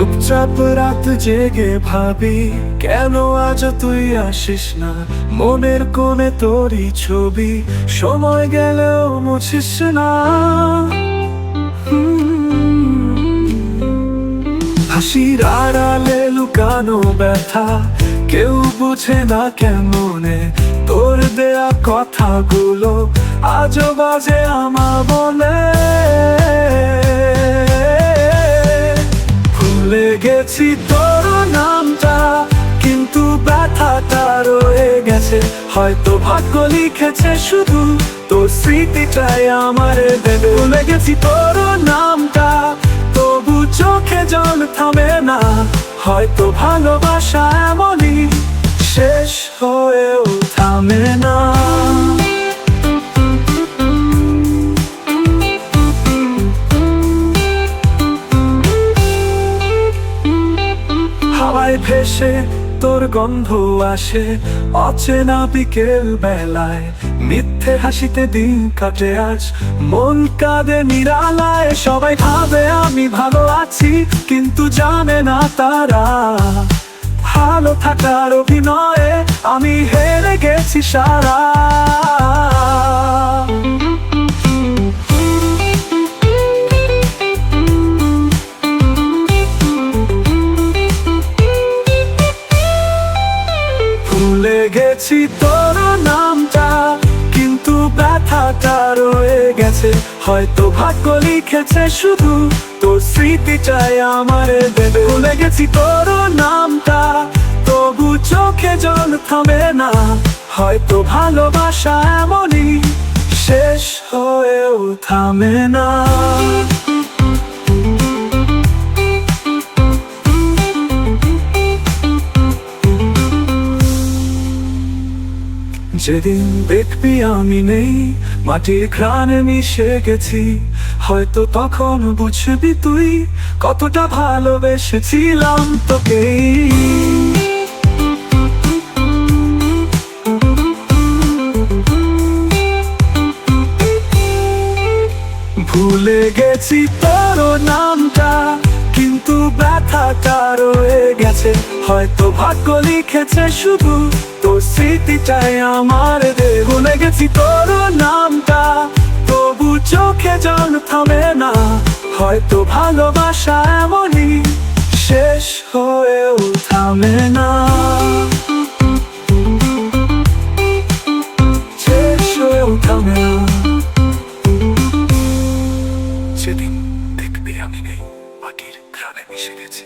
চুপচাপ রাত জেগে ভাবি, কেন আজ তুই আসিস না? মনের কোণে তোরই ছবি, সময় গেলেও মুছিস না। হাসির আড়ালে লুকানো ব্যথা, কেউ বুঝে না কেমনে। তোর দেয়া কথাগুলো আজও বাজে আমার মনে। ভুলে গেছি তোর নামটা, কিন্তু ব্যথাটা রয়ে গেছে। হয়তো ভাগ্য লিখেছে শুধু তোর স্মৃতিটাই আমারে দেবে। ভুলে গেছি তোর নামটা, তবু চোখে জল থামে না। হয়তো ভালোবাসা এমনই, শেষ হয়েও থামে না। হাওয়ায় ভেসে তোর গন্ধ আসে অচেনা বিকেল বেলায়। মিথ্যে হাসিতে দিন কাটে আজ, মন কাঁদে নিরালায়। সবাই ভাবে আমি ভালো আছি, কিন্তু জানে না তারা ভালো থাকার অভিনয়ে আমি হেরে গেছি সারা। ভুলে গেছি তোর নামটা, কিন্তু ব্যথাটা রয়ে গেছে। হয়তো ভাগ্য লিখেছে শুধু তোর স্মৃতিটাই আমারে দেবে। ভুলে গেছি তোর নামটা, তবু চোখে জল থামে না। হয়তো ভালোবাসা এমনই, শেষ হয়েও থামে না। যেদিন দেখবি আমি নেই, মাটির ঘ্রাণে মিশে গেছি, হয়তো তখন বুঝবি তুই কতটা ভালোবেসেছিলাম তোকে। ভুলে গেছি তোর নামটা, কিন্তু ব্যথাটা রয়ে গেছে। হয়তো ভাগ্য লিখেছে শুধু তোর স্মৃতিটাই আমার দে। ভুলে গেছি তোর নামটা, তবু চোখে জল থামে না। হয়তো ভালোবাসা এমনই, শেষ হয়েও থামে না। শেষ হয়েও থামে না। যেদিন দেখবি আমি নেই, মাটির ঘ্রাণে মিশে গেছি।